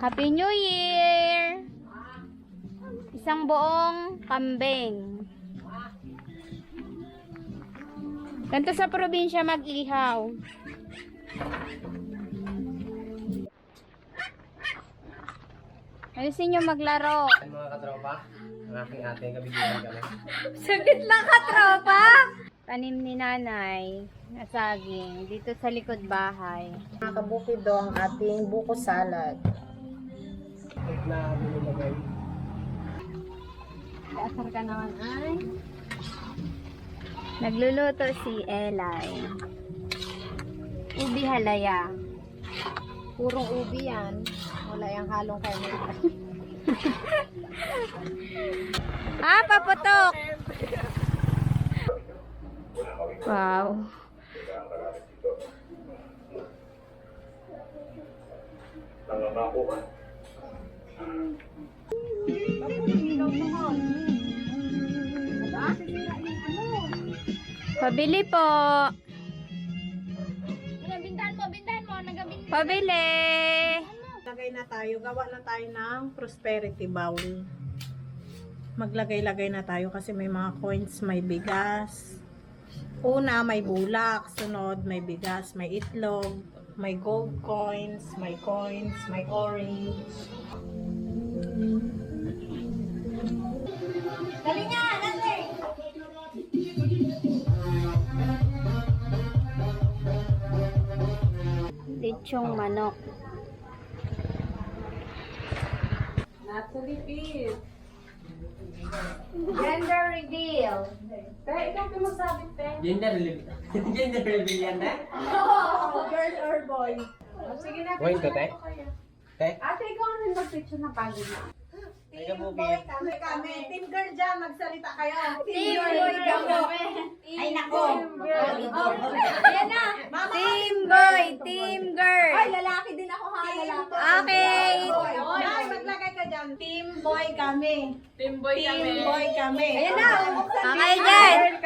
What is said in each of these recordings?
Happy New Year! Isang buong kambing. Ganito sa probinsya mag-ihaw. Ayusin nyo maglaro. Mga katropa, ang aking ating kabigilan kami. Saglit lang katropa! Tanim ni nanay na saging dito sa likod bahay. Mga kabukido, ang ating buko salad. Ito na binilagay. Asar ka naman ay. Nagluluto si Elay. Ubi halaya. Purong ubi yan. Wala yung halong chemical. Ah, paputok! Wow. Pabili po. Bintahan mo, nagabintahan. Pabili. Lagay na tayo. Gawa na tayo ng prosperity bowl. Maglagay-lagay na tayo kasi may mga coins, may bigas. Una, may bulak. Sunod, may bigas, may itlog, may gold coins, may orange. Dali nga, dali. Lechong manok. Not to repeat. Gender reveal. Kaya ikaw kumasabit, te. Gender reveal. Gender reveal yan na? Girl or boy? Sige na. Wait ko, te. Te? Ate, ikaw rin mag-picture na pagod na. Ay, Team kabukid. boy kami. Team girl dyan, magsalita kayo. Team boy kami. Ay, nako. Ayan na. Team boy, team girl. Ay, lalaki din ako ha, lalaki. Okay. Ay, maglagay ka dyan. Team boy kami. Team boy kami. Ayan na. Okay, Jen.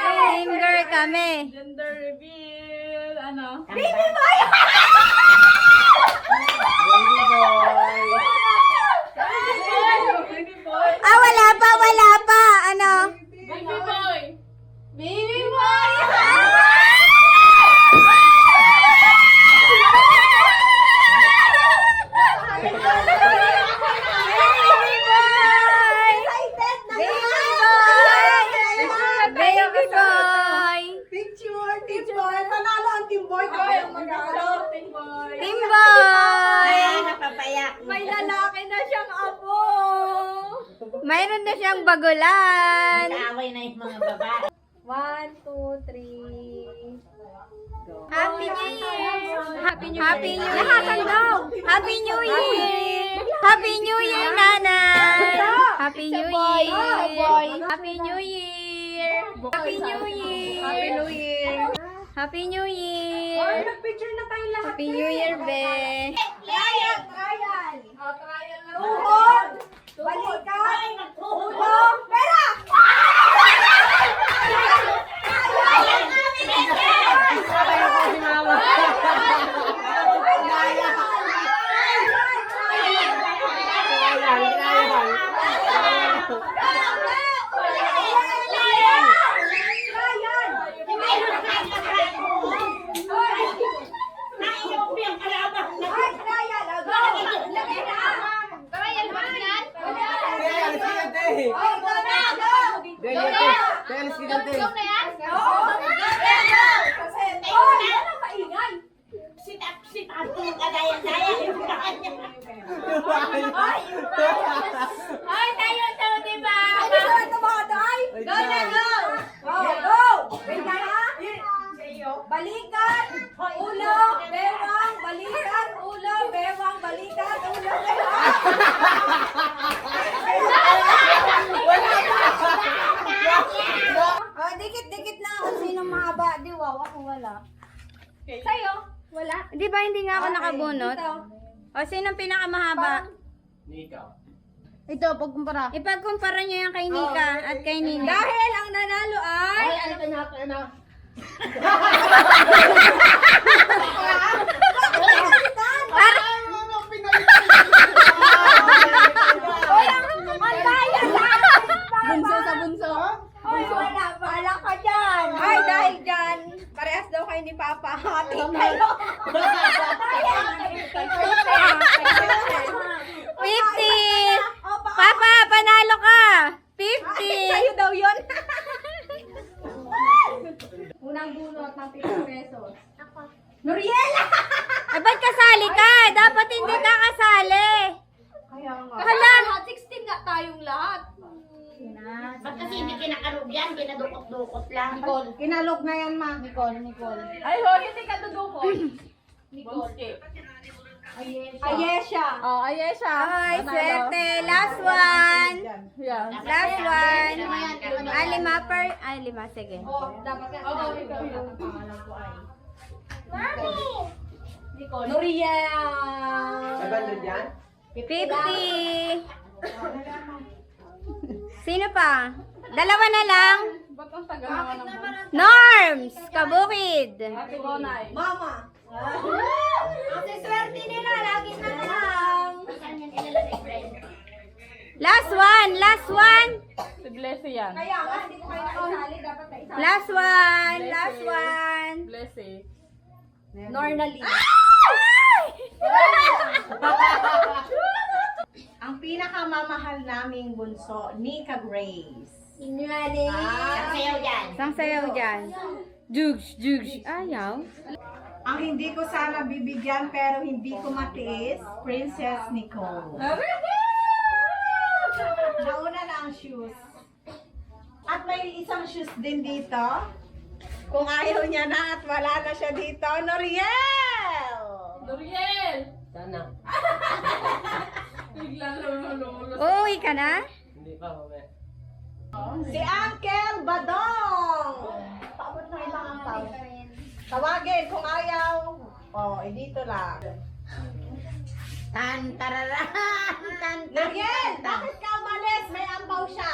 Team girl kami. Gender reveal, ano? Baby boy! Ah, wala pa, wala pa. Ano? Baby boy! Baby boy! Baby boy! Picture, team boy. Panalo ang team boy. Kami ang mag-aalo. Team boy. Team boy! Napapayak. May lalaki na siyang apo. Mayroon na siyang bagulan. Kaaway na yung mga babae. 1, 2, 3. Happy New Year! Happy New Year! Happy New Year! Happy New Year, Nanay! Happy New Year! Happy New Year! Happy New Year! Happy New Year. Happy New Or Year! nag-picture na tayo lahat. Happy New Year, be! Trial. Trial na. Tuhod. Balikan. Tuhod. Pera. Ay, tayo to, diba? Balikan, ulo, bewang, balikan, ulo, bewang, balikan, ulo, bewang. Oh, dikit-dikit na kung sino mahaba. Di wow, ako wala. Sa'yo, wala. Di ba hindi nga ako nakabunot? O, sino ang pinakamahaba? Ikaw. Ito, pagkumpara. Ipagkumpara nyo yung kay Nika at kay Nini. Dahil ang nanalo ay... Ay, ano? Para, Ba't hindi ka kasali? Kaya nga. Hala, 16 nga tayong lahat. Ba't kasi hindi kinakarugyan, kinadukot-dukot lang. Nicole. Kinalog na yan, ma. Nicole. Ay, ho, hindi ka dudukot. Nicole. Ayesha. Oh, Ayesha. Ay, swerte. Last one. Yeah. Last one. Ah, lima per... Ah, lima. Sige. Noriel. 700 yan? 50. Sino pa? Dalawa na lang. Ba't ang tagal naman ng Norms! Kabukid. Ate Bonay? Mama. Kasi swerte nila. Lagi na lang. Saan yan ilalagay, friend? Last one. Last one. Si Blessy yan. Last one. Last one. Blessy. Normally. Ang pinakamamahal naming bunso, Nika Grace. Sasayaw dyan. Isang sayaw dyan. Jugs, jugs. Ayaw. Ang hindi ko sana bibigyan pero hindi ko matiis, Princess Nicole. Nauna na ang shoes. At may isang shoes din dito. Kung ayaw niya na at wala na siya dito, Noriel! Doriel! Sana. Biglang lululo. Uuwi ka na? Hindi pa, mamaya. Si Uncle Badong! Paabot na ibang ang tao. Tawagin kung ayaw. Dito lang. Tan, tararan, Noriel, bakit ka umalis? May ampaw siya.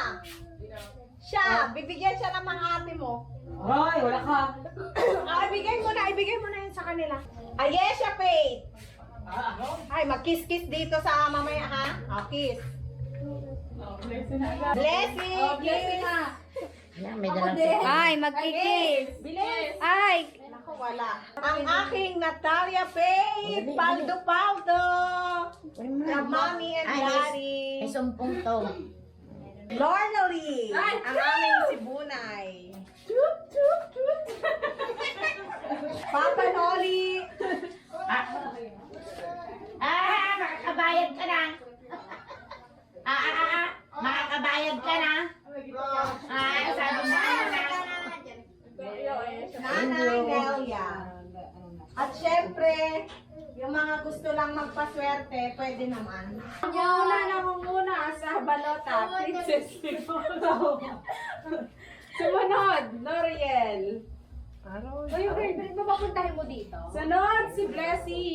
Bibigyan siya ng mga ate mo. Ay, wala ka. Ibigay mo na yun sa kanila. Ayesha Faith. Ay, mag-kiss-kiss dito sa mamaya ha. Kiss. Blessy na agad. Blessing, kiss. Yan, may dalang Ay, magkikis. Bilis. Ay, Naku, wala. Ang aking Natalia Faith, paldo-paldo. From mommy and Ay, daddy. may sumpong to. Lornally, ang aming sibunay. Papa Noli. Makakabayad ka na. Makakabayad ka na. Sabi mo na. Nanay Nelia. At syempre, yung mga gusto lang magpaswerte, pwede naman. Muna na muna sa balota, Princess Nicole. Sumunod, Noriel. papapuntahin mo dito. Sunod, si Blessy.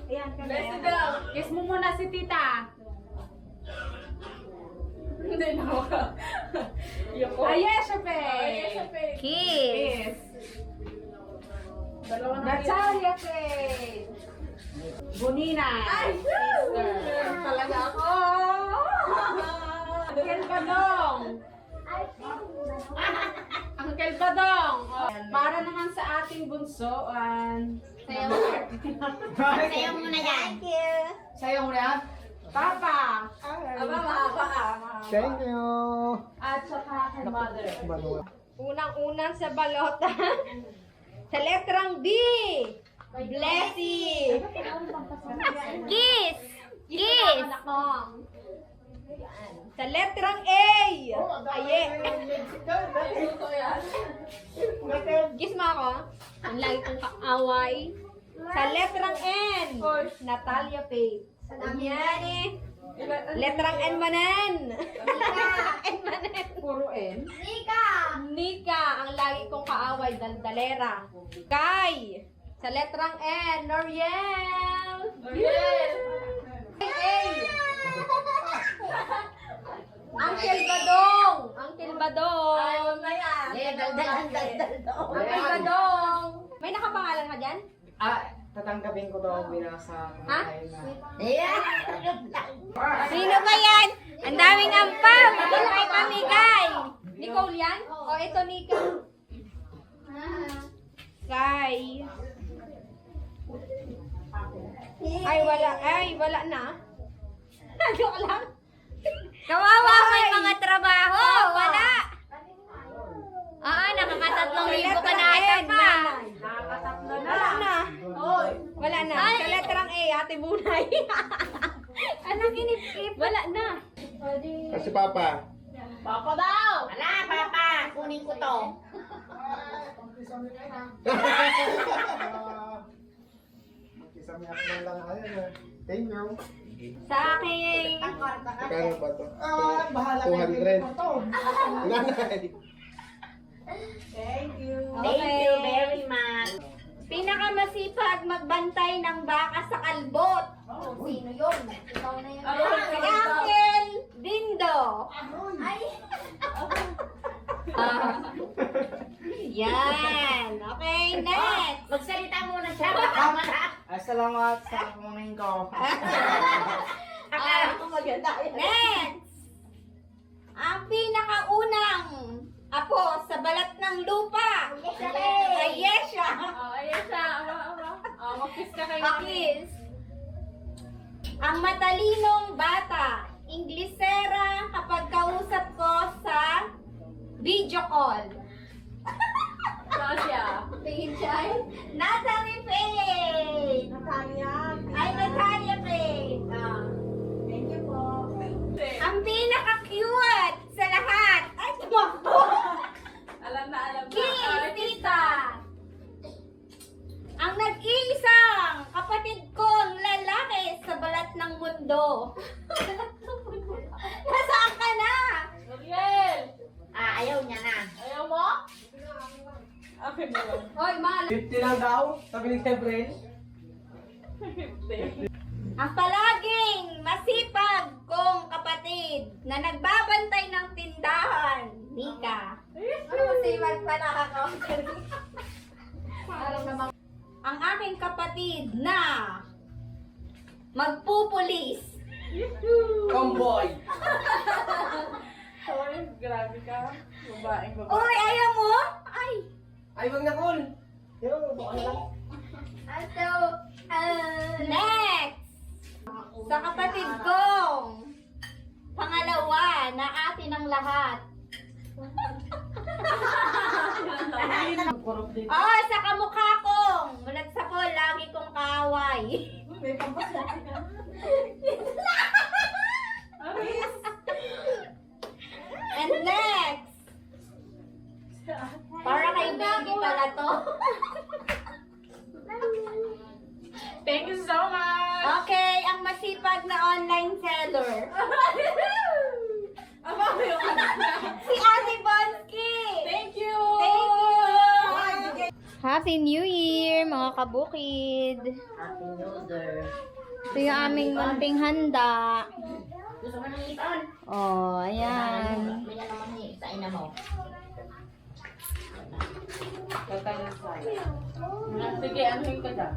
Ayan, Blessy daw. Kiss mo muna si tita. Hindi na ako. Ayesha Pe. Kiss. Natalia Pe. Bonina. Talaga ako. Uncle Badong. Uncle Badong. Para naman sa ating bunsoan. Sayaw mo na yan. Sa'yo mo yan? Papa. Aba, mahaba Thank you. At saka kay mother. Manuwa. Unang-unang sa balota. Sa letrang B. Blessy. Kiss. Kiss. Sa letrang A. Aye. Kiss mo ako. Ang lagi kong kaaway. Sa letrang N. Natalia Faith. Yan eh. Letrang N manan. N manan. Puro N. Nika, ang lagi kong kaaway, daldalera. Kai, sa letrang N, Noriel. A. Uncle Badong. Uncle Badong. Uncle Badong. May nakapangalan ka dyan? Tatanggapin ko daw ang binasa. Ha? Ayan. Sino ba yan? Ang daming ampaw. Ito kay pamigay. Nicole yan? O ito Nika. Kai. Ay, wala na. Joke lang. Kawawa may mga trabaho. Wala. nakaka-3,000 ka na ata pa. Wala na. Wala na. Ay. Sa letrang A, Ate Bunay. Anak, inip-ip. Wala na. Kasi Papa. Papa daw! Wala, papa. Kunin ko to. Makisamiyak na lang. Ayan. Thank you. Sa akin. Magkano ba ito? Bahala 200. Nanay. Thank you very much. Pinakamasipag magbantay ng baka sa kalbot. Sino yun? Ikaw na yun. Si Uncle Dindo. Ay. Yan. Okay, next. Magsalita muna siya. Kamara. Salamat sa kumain ko. Akala ko maganda. Next. Ang pinakaunang apo sa balat ng lupa. Ay, Yesha. Ayan siya. Mag-kiss ka kay Pakis. Ang matalinong bata. Inglesera kapag kausap ko sa video call. siya. Tingin siya. Natalie Faye. Ay, Natalia Faye. Thank you po. Ang pinaka-cute sa lahat. Ay, tumakbo. Alam na. Kiss, tita. Ang nag-iisang kapatid kong lalaki sa balat ng mundo. Nasaan ka na? Gabriel! Ayaw niya na. Ayaw mo? Akin na lang. Hoy, Mal. 50 lang daw, sabi ni Gabriel. Ang palaging masipag kong kapatid na nagbabantay ng tindahan. Nika. Ano masipag pa nakaka-counter? Ang aking kapatid na magpupulis. Tomboy. Sorry, grabe ka. Babaeng babae. Uy, ayaw mo? Ay. Ay, wag na call. Yo, baka lang. So, next. Sa kapatid kong pangalawa na atin ang lahat. Oh, sa kamukha kong mulat sa ko, lagi kong kaaway. And next. Para kay baby pala to. Thank you so much! Okay, ang masipag na online seller. Aba ko yung anak na. Si Ate Bonsky. Thank you! Thank you! Happy New Year, mga kabukid. Happy New Year. Ito yung aming munting handa. Gusto mo ng ipon? Oh, ayan. May naman ni sa ina mo. Sige, anuhin ka dyan.